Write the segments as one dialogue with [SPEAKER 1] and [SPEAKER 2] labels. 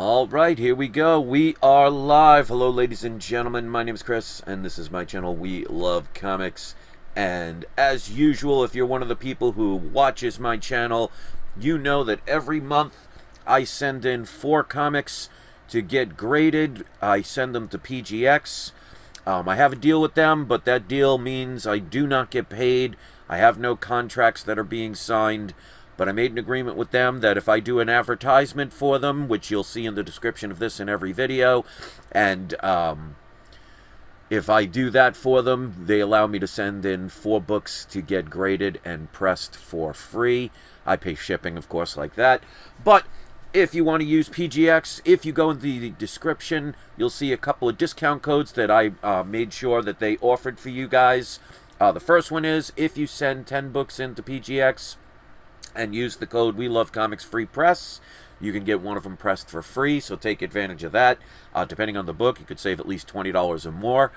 [SPEAKER 1] All right, here we go. We are live. Hello, ladies and gentlemen. My name is Chris, and this is my channel, We Love Comics. And as usual, if you're one of the people who watches my channel, you know that every month I send in 4 comics to get graded. I send them to PGX. I have a deal with them, but that deal means I do not get paid. I have no contracts that are being signed. But I made an agreement with them that if I do an advertisement for them, which you'll see in the description of this in every video, and if I do that for them, they allow me to send in 4 books to get graded and pressed for free. I pay shipping, of course, like that. But if you want to use PGX, if you go into the description, you'll see a couple of discount codes that I made sure that they offered for you guys. The first one is if you send 10 books into PGX, and use the code We Love Comics Free Press, you can get one of them pressed for free, so take advantage of that. Depending on the book, you could save at least $20 or more.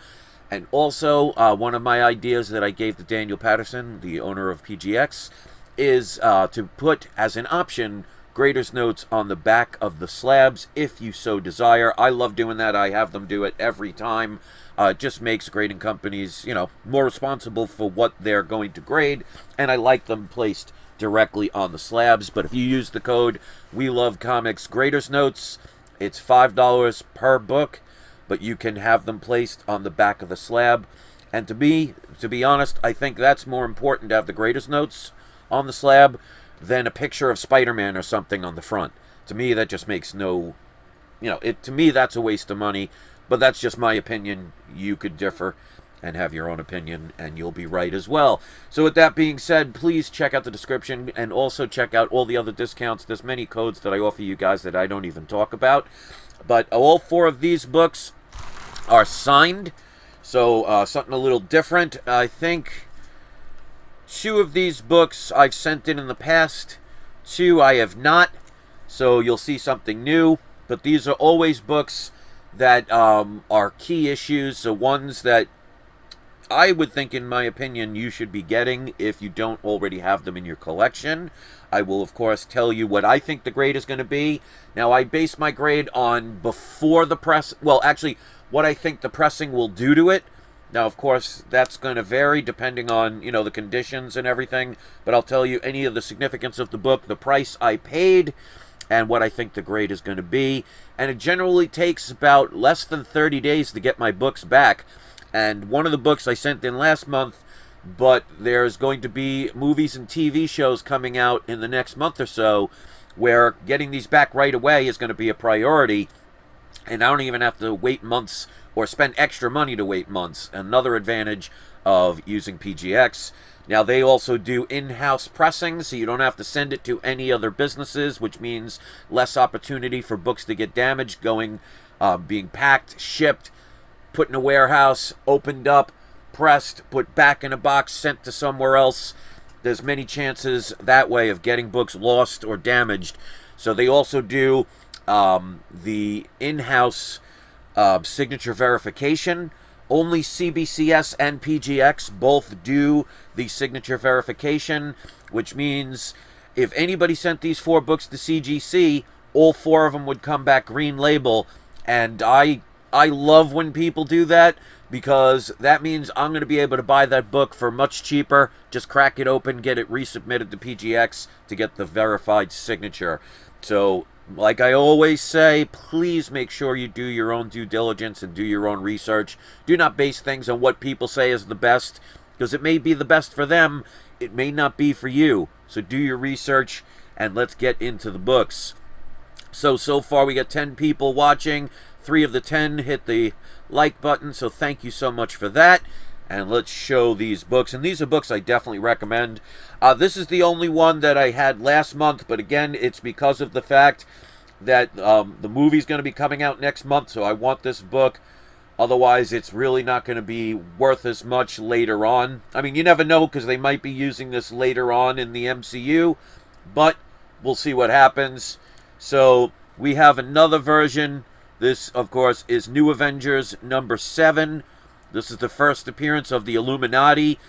[SPEAKER 1] And also, one of my ideas that I gave to Daniel Patterson, the owner of PGX, is to put as an option grader's notes on the back of the slabs, if you so desire. I love doing that. I have them do it every time. It just makes grading companies, more responsible for what they're going to grade, and I like them placed directly on the slabs. But if you use the code We Love Comics Graders Notes, it's $5 per book, but you can have them placed on the back of the slab. And to be honest, I think that's more important to have the Graders Notes on the slab than a picture of Spider-Man or something on the front. To me, that just makes no, to me that's a waste of money. But that's just my opinion. You could differ and have your own opinion, and you'll be right as well. So with that being said, please check out the description, and also check out all the other discounts. There's many codes that I offer you guys that I don't even talk about. But all 4 of these books are signed, so something a little different. I think 2 of these books I've sent in the past, 2 I have not, so you'll see something new. But these are always books that are key issues, so ones that I would think, in my opinion, you should be getting if you don't already have them in your collection. I will, of course, tell you what I think the grade is going to be. Now, I base my grade on before the press... Well, actually, what I think the pressing will do to it. Now, of course, that's going to vary depending on, the conditions and everything. But I'll tell you any of the significance of the book, the price I paid, and what I think the grade is going to be. And it generally takes about less than 30 days to get my books back. And one of the books I sent in last month, but there's going to be movies and TV shows coming out in the next month or so, where getting these back right away is going to be a priority. And I don't even have to wait months or spend extra money to wait months. Another advantage of using PGX. Now, they also do in-house pressing, so you don't have to send it to any other businesses, which means less opportunity for books to get damaged, being packed, shipped, put in a warehouse, opened up, pressed, put back in a box, sent to somewhere else. There's many chances that way of getting books lost or damaged. So they also do the in-house signature verification. Only CBCS and PGX both do the signature verification, which means if anybody sent these 4 books to CGC, all 4 of them would come back green label. And I love when people do that, because that means I'm going to be able to buy that book for much cheaper. Just crack it open, get it resubmitted to PGX to get the verified signature. So, like I always say, please make sure you do your own due diligence and do your own research. Do not base things on what people say is the best, because it may be the best for them. It may not be for you. So do your research, and let's get into the books. So far we got 10 people watching. 3 of the 10 hit the like button, so thank you so much for that. And let's show these books. And these are books I definitely recommend. This is the only one that I had last month, but again, it's because of the fact that the movie's going to be coming out next month, so I want this book. Otherwise, it's really not going to be worth as much later on. I mean, you never know, because they might be using this later on in the MCU, but we'll see what happens. So we have another version. This, of course, is New Avengers number 7. This is the first appearance of the Illuminati,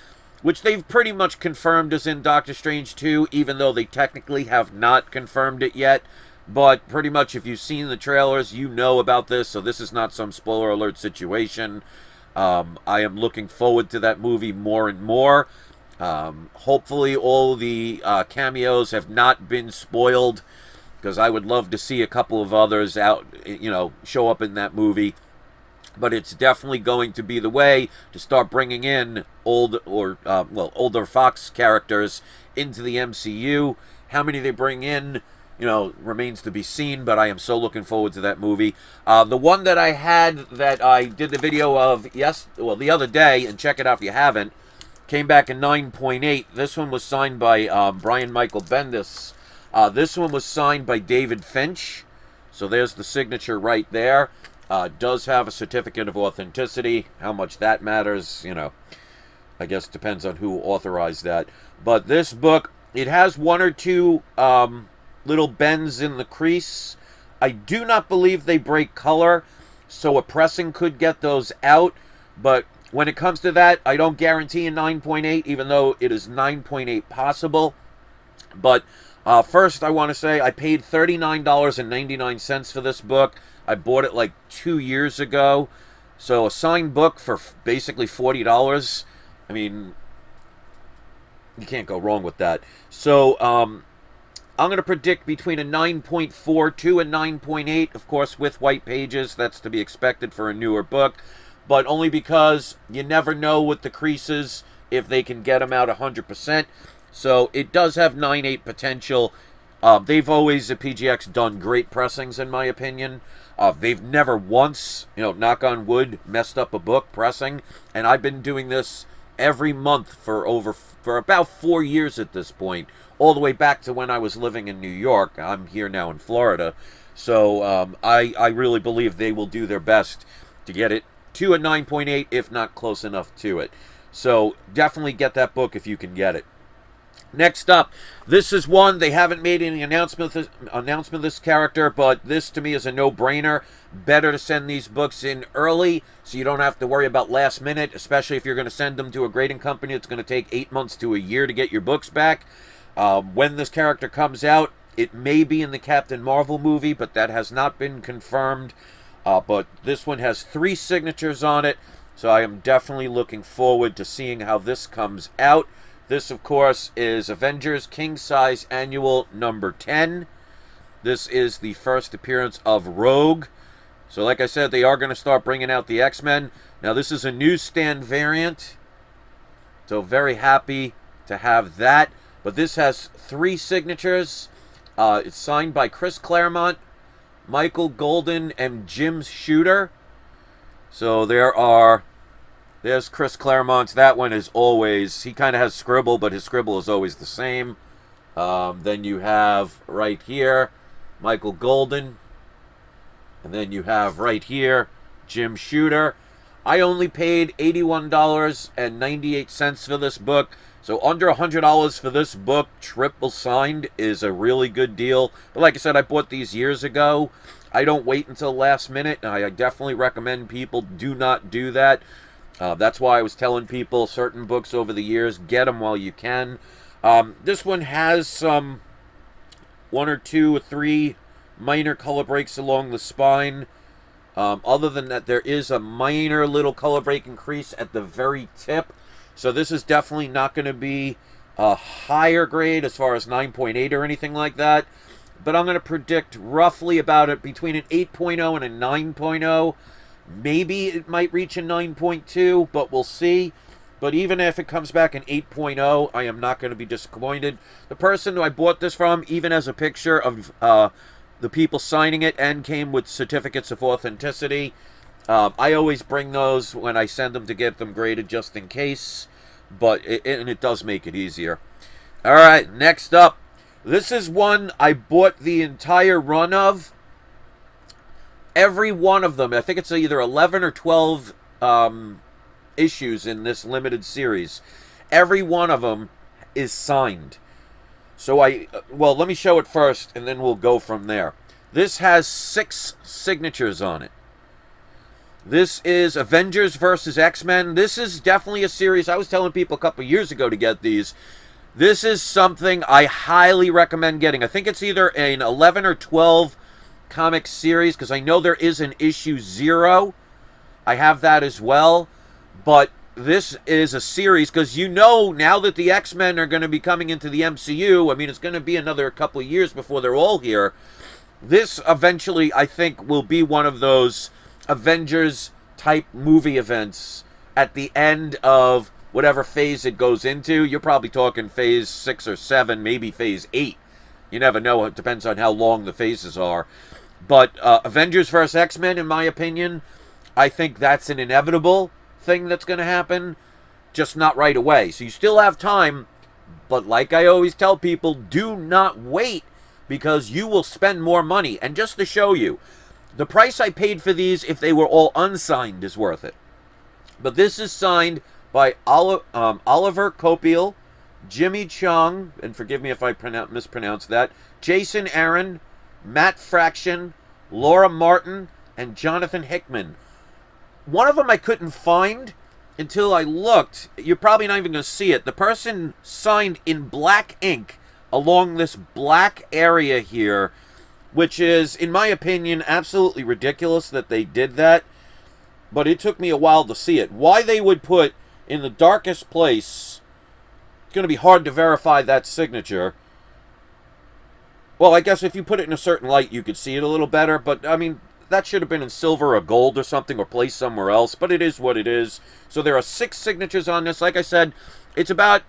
[SPEAKER 1] which they've pretty much confirmed is in Doctor Strange 2, even though they technically have not confirmed it yet. but pretty much if you've seen the trailers, you know about this, so this is not some spoiler alert situation. I am looking forward to that movie more and more. Hopefully all the cameos have not been spoiled, because I would love to see a couple of others out, show up in that movie. But it's definitely going to be the way to start bringing in older Fox characters into the MCU. How many they bring in, remains to be seen, but I am so looking forward to that movie. The one that I had that I did the video of the other day, and check it out if you haven't, came back in 9.8. This one was signed by Brian Michael Bendis. This one was signed by David Finch. So there's the signature right there. Does have a certificate of authenticity. How much that matters, I guess depends on who authorized that. But this book, it has one or two little bends in the crease. I do not believe they break color, so a pressing could get those out. But when it comes to that, I don't guarantee a 9.8, even though it is 9.8 possible. But first, I want to say I paid $39.99 for this book. I bought it like 2 years ago. So a signed book for basically $40. I mean, you can't go wrong with that. So I'm going to predict between a 9.42 and 9.8. Of course, with white pages, that's to be expected for a newer book. But only because you never know with the creases if they can get them out 100%. So it does have 9.8 potential. They've always, at PGX, done great pressings, in my opinion. They've never once, knock on wood, messed up a book pressing. And I've been doing this every month for about 4 years at this point. All the way back to when I was living in New York. I'm here now in Florida. So I really believe they will do their best to get it to a 9.8, if not close enough to it. So definitely get that book if you can get it. Next up, this is one, they haven't made any announcement of this character, but this to me is a no-brainer. Better to send these books in early so you don't have to worry about last minute, especially if you're going to send them to a grading company. It's going to take 8 months to a year to get your books back. When this character comes out, it may be in the Captain Marvel movie, but that has not been confirmed. But this one has 3 signatures on it, so I am definitely looking forward to seeing how this comes out. This, of course, is Avengers King Size Annual number 10. This is the first appearance of Rogue. So like I said, they are going to start bringing out the X-Men. Now, this is a newsstand variant. So very happy to have that. But this has 3 signatures. It's signed by Chris Claremont, Michael Golden, and Jim Shooter. So there's Chris Claremont's. That one is always, he kind of has scribble, but his scribble is always the same. Then you have right here Michael Golden. And then you have right here Jim Shooter. I only paid $81.98 for this book. So under $100 for this book, triple signed, is a really good deal. But like I said, I bought these years ago. I don't wait until last minute. I definitely recommend people do not do that. That's why I was telling people certain books over the years, get them while you can. This one has some 1 or 2 or 3 minor color breaks along the spine. Other than that, there is a minor little color break increase at the very tip. So this is definitely not going to be a higher grade as far as 9.8 or anything like that. But I'm going to predict roughly about it between an 8.0 and a 9.0. Maybe it might reach a 9.2, but we'll see. But even if it comes back an 8.0, I am not going to be disappointed. The person who I bought this from even has a picture of the people signing it and came with certificates of authenticity. I always bring those when I send them to get them graded just in case. But it does make it easier. All right, next up. This is one I bought the entire run of. Every one of them, I think it's either 11 or 12 issues in this limited series. Every one of them is signed. So well, let me show it first, and then we'll go from there. This has 6 signatures on it. This is Avengers versus X-Men. This is definitely a series. I was telling people a couple years ago to get these. This is something I highly recommend getting. I think it's either an 11 or 12 comic series, because I know there is an issue 0. I have that as well. But this is a series, because now that the X-Men are going to be coming into the MCU, I mean, it's going to be another couple of years before they're all here. This eventually, I think, will be one of those Avengers type movie events at the end of whatever phase it goes into. You're probably talking phase 6 or 7, maybe phase 8. You never know. It depends on how long the phases are. But Avengers vs. X-Men, in my opinion, I think that's an inevitable thing that's going to happen, just not right away. So you still have time, but like I always tell people, do not wait, because you will spend more money. And just to show you, the price I paid for these, if they were all unsigned, is worth it. But this is signed by Oliver Copiel, Jimmy Chung, and forgive me if I mispronounce that, Jason Aaron, Matt Fraction, Laura Martin, and Jonathan Hickman. One of them I couldn't find until I looked. You're probably not even going to see it. The person signed in black ink along this black area here, which is, in my opinion, absolutely ridiculous that they did that. But it took me a while to see it. Why they would put in the darkest place, it's going to be hard to verify that signature. Well, I guess if you put it in a certain light, you could see it a little better. But, I mean, that should have been in silver or gold or something, or placed somewhere else. But it is what it is. So there are 6 signatures on this. Like I said, it's about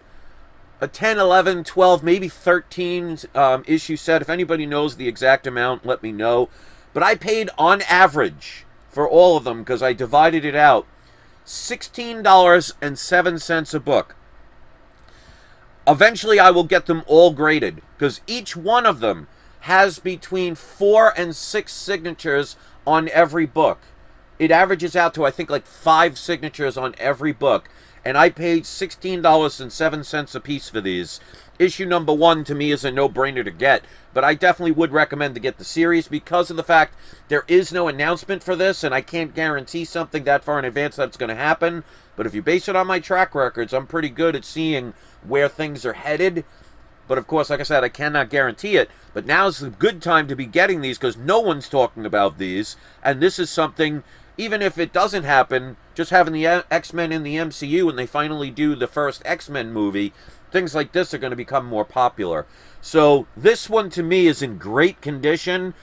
[SPEAKER 1] a 10, 11, 12, maybe 13 issue set. If anybody knows the exact amount, let me know. But I paid, on average, for all of them, because I divided it out, $16.07 a book. Eventually, I will get them all graded, because each one of them has between 4 and 6 signatures on every book. It averages out to, I think, like 5 signatures on every book. And I paid $16.07 a piece for these. Issue number 1, to me, is a no-brainer to get. But I definitely would recommend to get the series, because of the fact there is no announcement for this, and I can't guarantee something that far in advance that's going to happen. But if you base it on my track records, I'm pretty good at seeing where things are headed. But of course, like I said, I cannot guarantee it. But now's a good time to be getting these, because no one's talking about these. And this is something, even if it doesn't happen, just having the X-Men in the MCU and they finally do the first X-Men movie, things like this are going to become more popular. So this one, to me, is in great condition.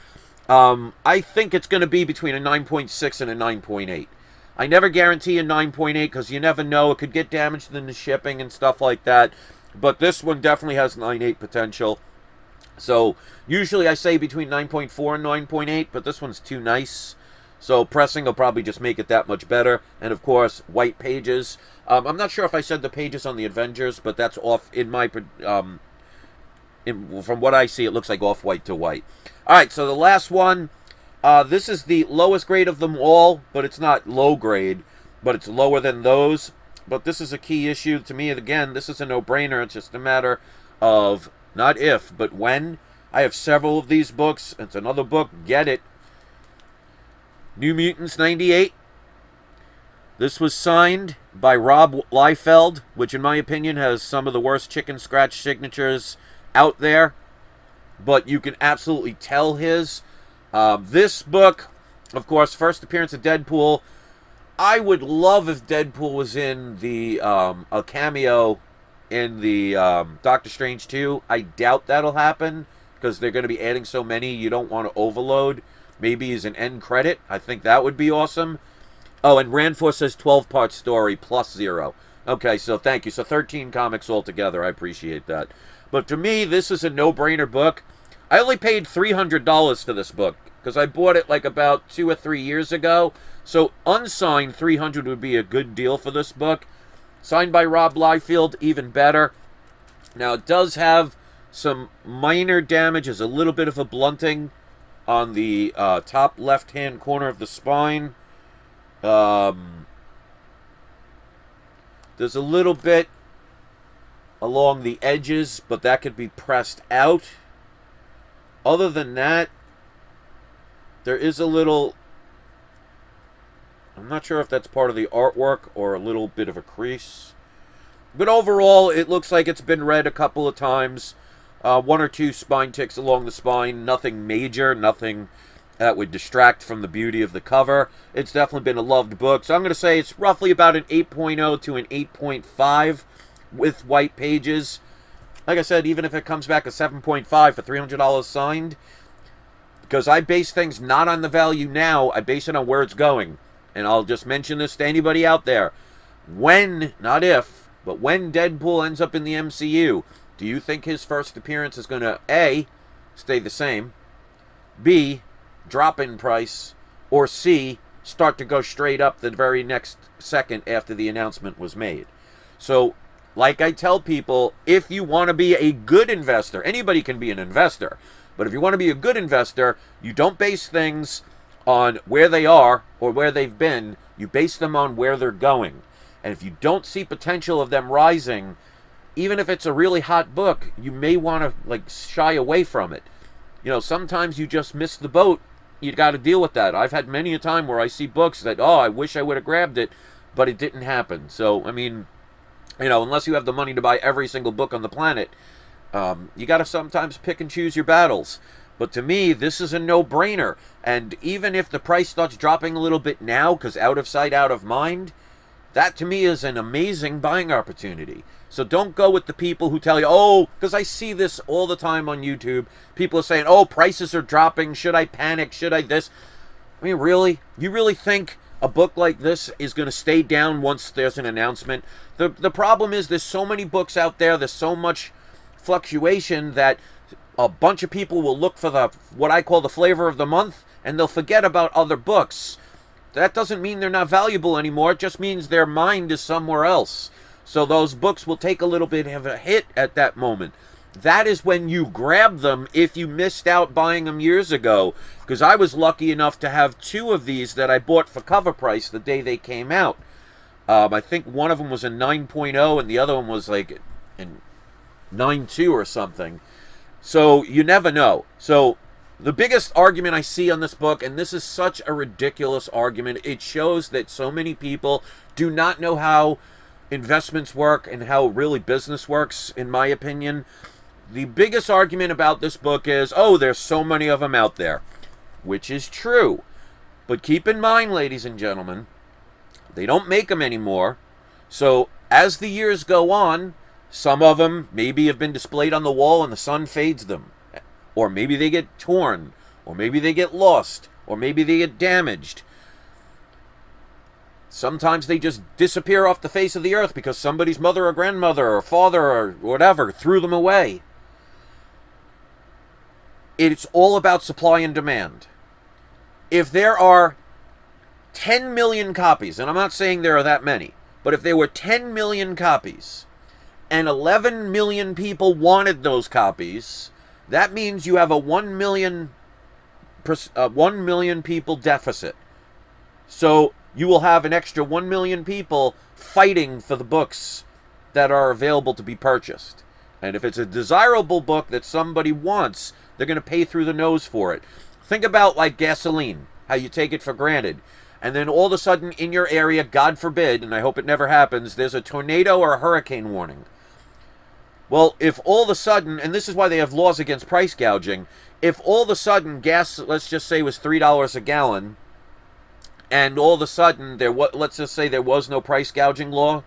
[SPEAKER 1] I think it's going to be between a 9.6 and a 9.8. I never guarantee a 9.8, because you never know. It could get damaged in the shipping and stuff like that. But this one definitely has 9.8 potential. So usually I say between 9.4 and 9.8, but this one's too nice. So pressing will probably just make it that much better. And of course, white pages. I'm not sure if I said the pages on the Avengers, but that's off in my... from what I see, it looks like off-white to white. Alright, so the last one. This is the lowest grade of them all, but it's not low grade, but it's lower than those. But this is a key issue to me. Again, this is a no-brainer. It's just a matter of not if, but when. I have several of these books. It's another book. Get it. New Mutants 98. This was signed by Rob Liefeld, which in my opinion has some of the worst chicken scratch signatures out there. But you can absolutely tell his. This book, of course, first appearance of Deadpool. I would love if Deadpool was in the a cameo in the Doctor Strange 2. I doubt that'll happen, because they're going to be adding so many, you don't want to overload. Maybe as an end credit. I think that would be awesome. Oh, and Ranfor says 12-part story plus 0. Okay, so thank you. So 13 comics altogether. I appreciate that. But to me, this is a no-brainer book. I only paid $300 for this book, because I bought it like about 2 or 3 years ago. So unsigned, $300 would be a good deal for this book. Signed by Rob Liefeld, even better. Now, it does have some minor damages, a little bit of a blunting on the top left-hand corner of the spine. There's a little bit along the edges, but that could be pressed out. Other than that, there is a little... I'm not sure if that's part of the artwork or a little bit of a crease. But overall, it looks like it's been read a couple of times. One or two spine ticks along the spine. Nothing major, nothing that would distract from the beauty of the cover. It's definitely been a loved book. So I'm going to say it's roughly about an 8.0 to an 8.5 with white pages. Like I said, even if it comes back a 7.5 for $300 signed, because I base things not on the value now, I base it on where it's going. And I'll just mention this to anybody out there. When, not if, but when Deadpool ends up in the MCU, do you think his first appearance is going to, A, stay the same, B, drop in price, or C, start to go straight up the very next second after the announcement was made? So, like I tell people, if you want to be a good investor, anybody can be an investor, but if you want to be a good investor, you don't base things on where they are or where they've been. You base them on where they're going. And if you don't see potential of them rising, even if it's a really hot book, you may want to shy away from it. Sometimes you just miss the boat. You got to deal with that. I've had many a time where I see books that, I wish I would have grabbed it, but it didn't happen. So, unless you have the money to buy every single book on the planet, you got to sometimes pick and choose your battles. But to me, this is a no-brainer. And even if the price starts dropping a little bit now, because out of sight, out of mind, that to me is an amazing buying opportunity. So don't go with the people who tell you, because I see this all the time on YouTube. People are saying, prices are dropping. Should I panic? Should I this? I mean, really? You really think a book like this is going to stay down once there's an announcement? The problem is there's so many books out there. There's so much fluctuation that a bunch of people will look for what I call the flavor of the month, and they'll forget about other books. That doesn't mean they're not valuable anymore. It just means their mind is somewhere else. So those books will take a little bit of a hit at that moment. That is when you grab them if you missed out buying them years ago. Because I was lucky enough to have two of these that I bought for cover price the day they came out. I think one of them was a 9.0 and the other one was like a 9.2 or something. So you never know. So the biggest argument I see on this book, and this is such a ridiculous argument, it shows that so many people do not know how investments work and how really business works, in my opinion. The biggest argument about this book is, there's so many of them out there, which is true. But keep in mind, ladies and gentlemen, they don't make them anymore. So as the years go on, some of them maybe have been displayed on the wall and the sun fades them. Or maybe they get torn. Or maybe they get lost. Or maybe they get damaged. Sometimes they just disappear off the face of the earth because somebody's mother or grandmother or father or whatever threw them away. It's all about supply and demand. If there are 10 million copies, and I'm not saying there are that many, but if there were 10 million copies and 11 million people wanted those copies, that means you have a 1 million people deficit. So you will have an extra 1 million people fighting for the books that are available to be purchased. And if it's a desirable book that somebody wants, they're going to pay through the nose for it. Think about like gasoline, how you take it for granted. And then all of a sudden in your area, God forbid, and I hope it never happens, there's a tornado or a hurricane warning. Well, if all of a sudden, and this is why they have laws against price gouging, if all of a sudden gas, let's just say, was $3 a gallon, and all of a sudden, let's just say there was no price gouging law,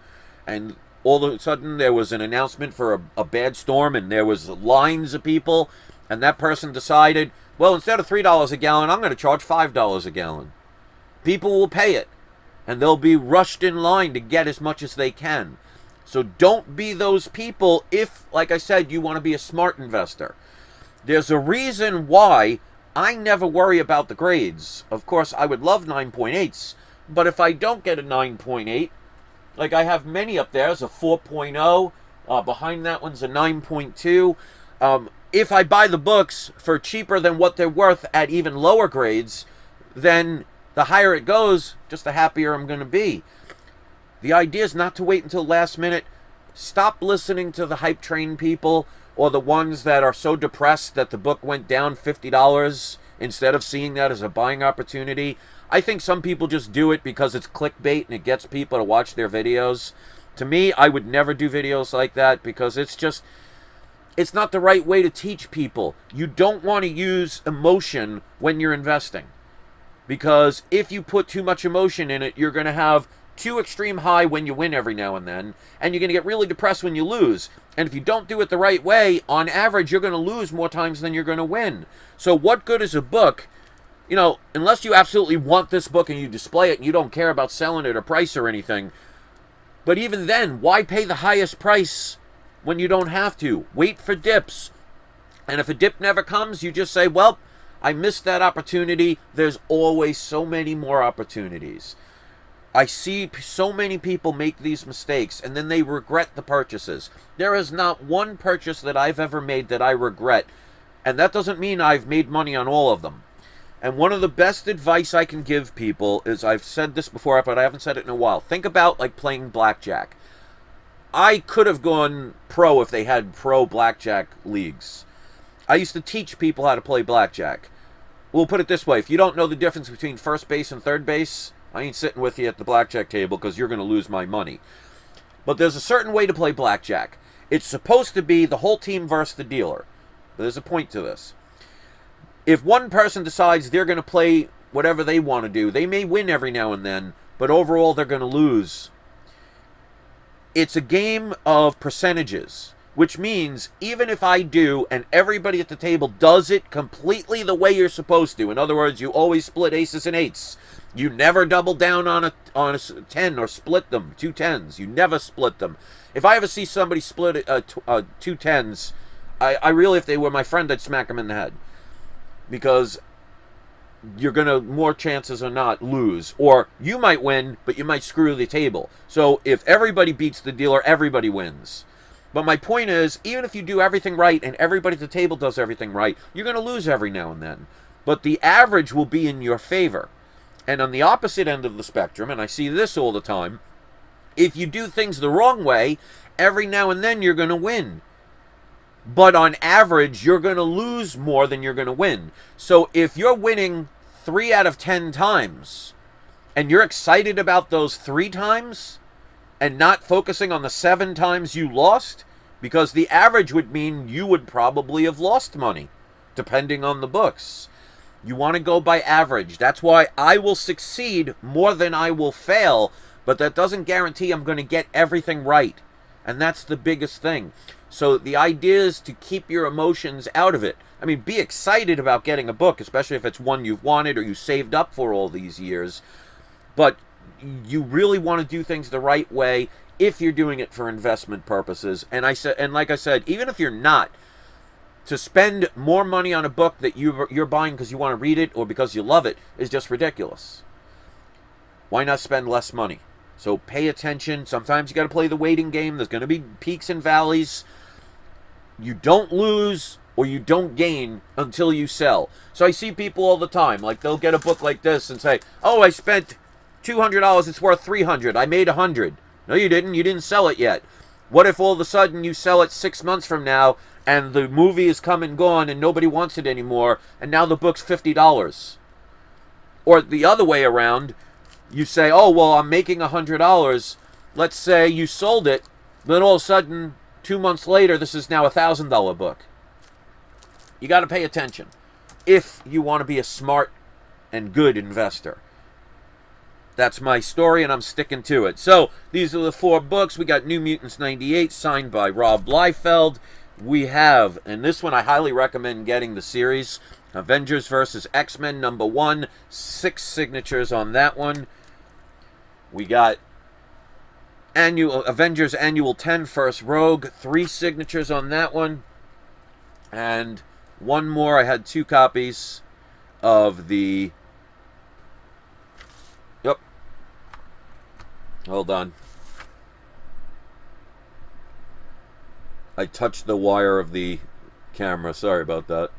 [SPEAKER 1] and all of a sudden there was an announcement for a bad storm, and there was lines of people, and that person decided, well, instead of $3 a gallon, I'm going to charge $5 a gallon. People will pay it, and they'll be rushed in line to get as much as they can. So don't be those people if, like I said, you want to be a smart investor. There's a reason why I never worry about the grades. Of course, I would love 9.8s, but if I don't get a 9.8, like I have many up there, there's a 4.0, behind that one's a 9.2. If I buy the books for cheaper than what they're worth at even lower grades, then the higher it goes, just the happier I'm going to be. The idea is not to wait until last minute. Stop listening to the hype train people or the ones that are so depressed that the book went down $50 instead of seeing that as a buying opportunity. I think some people just do it because it's clickbait and it gets people to watch their videos. To me, I would never do videos like that because it's not the right way to teach people. You don't want to use emotion when you're investing. Because if you put too much emotion in it, you're going to have too extreme high when you win every now and then, and you're going to get really depressed when you lose. And if you don't do it the right way, on average, you're going to lose more times than you're going to win. So what good is a book? You know, unless you absolutely want this book and you display it and you don't care about selling it or price or anything. But even then, why pay the highest price when you don't have to? Wait for dips. And if a dip never comes, you just say, well, I missed that opportunity. There's always so many more opportunities. I see so many people make these mistakes and then they regret the purchases. There is not one purchase that I've ever made that I regret. And that doesn't mean I've made money on all of them. And one of the best advice I can give people is, I've said this before, but I haven't said it in a while. Think about like playing blackjack. I could have gone pro if they had pro blackjack leagues. I used to teach people how to play blackjack. We'll put it this way. If you don't know the difference between first base and third base, I ain't sitting with you at the blackjack table because you're going to lose my money. But there's a certain way to play blackjack. It's supposed to be the whole team versus the dealer. But there's a point to this. If one person decides they're going to play whatever they want to do, they may win every now and then, but overall they're going to lose. It's a game of percentages, which means even if I do and everybody at the table does it completely the way you're supposed to, in other words, you always split aces and eights. You never double down on a 10 or split them, two tens. You never split them. If I ever see somebody split two tens, I really, if they were my friend, I'd smack them in the head. Because you're going to, more chances or not, lose. Or you might win, but you might screw the table. So if everybody beats the dealer, everybody wins. But my point is, even if you do everything right and everybody at the table does everything right, you're going to lose every now and then. But the average will be in your favor. And on the opposite end of the spectrum, and I see this all the time, if you do things the wrong way, every now and then you're going to win. But on average, you're going to lose more than you're going to win. So if you're winning 3 out of 10 times, and you're excited about those 3 times, and not focusing on the 7 times you lost, because the average would mean you would probably have lost money, depending on the books. You want to go by average. That's why I will succeed more than I will fail, but that doesn't guarantee I'm going to get everything right. And that's the biggest thing. So the idea is to keep your emotions out of it. I mean, be excited about getting a book, especially if it's one you've wanted or you saved up for all these years. But you really want to do things the right way if you're doing it for investment purposes. And like I said, even if you're not, to spend more money on a book that you're buying because you want to read it or because you love it is just ridiculous. Why not spend less money? So pay attention. Sometimes you got to play the waiting game. There's going to be peaks and valleys. You don't lose or you don't gain until you sell. So I see people all the time, like they'll get a book like this and say, oh, I spent $200, it's worth $300. I made $100. No, you didn't. You didn't sell it yet. What if all of a sudden you sell it 6 months from now and the movie is come and gone and nobody wants it anymore and now the book's $50? Or the other way around, you say, oh, well, I'm making $100. Let's say you sold it, then all of a sudden, 2 months later, this is now a $1,000 book. You got to pay attention if you want to be a smart and good investor. That's my story, and I'm sticking to it. So, these are the 4 books. We got New Mutants 98, signed by Rob Liefeld. We have, and this one I highly recommend getting the series, Avengers versus X-Men #1, 6 signatures on that one. We got Avengers Annual 10, First Rogue, 3 signatures on that one. And one more, I had 2 copies of the... Yep. Hold on. I touched the wire of the camera. Sorry about that.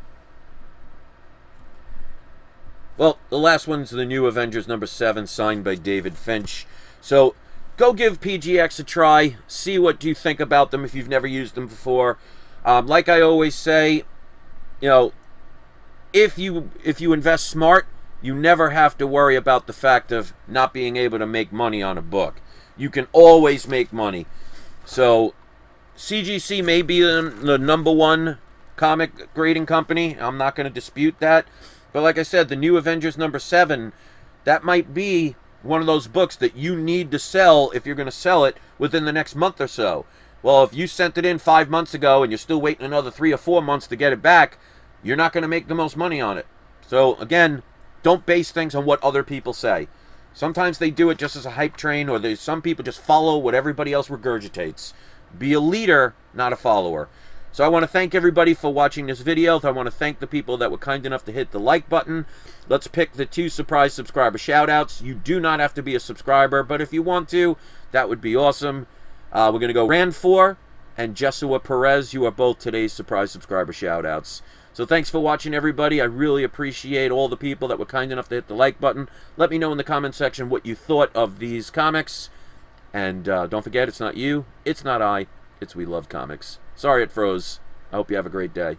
[SPEAKER 1] Well, the last one's the New Avengers #7, signed by David Finch. So, go give PGX a try. See what you think about them if you've never used them before. Like I always say, you know, if you invest smart, you never have to worry about the fact of not being able to make money on a book. you can always make money. So CGC may be the number one comic grading company. I'm not going to dispute that. But like I said, the new Avengers number 7, that might be one of those books that you need to sell if you're going to sell it within the next month or so. Well, if you sent it in 5 months ago and you're still waiting another 3 or 4 months to get it back, you're not going to make the most money on it. So again, don't base things on what other people say. Sometimes they do it just as a hype train, or some people just follow what everybody else regurgitates. Be a leader, not a follower. So I want to thank everybody for watching this video. I want to thank the people that were kind enough to hit the like button. Let's pick the 2 surprise subscriber shoutouts. You do not have to be a subscriber, but if you want to, that would be awesome. We're going to go Rand4 and Jesua Perez. You are both today's surprise subscriber shoutouts. So thanks for watching, everybody. I really appreciate all the people that were kind enough to hit the like button. Let me know in the comment section what you thought of these comics. And don't forget, it's not you, it's not I, it's We Love Comics. Sorry it froze. I hope you have a great day.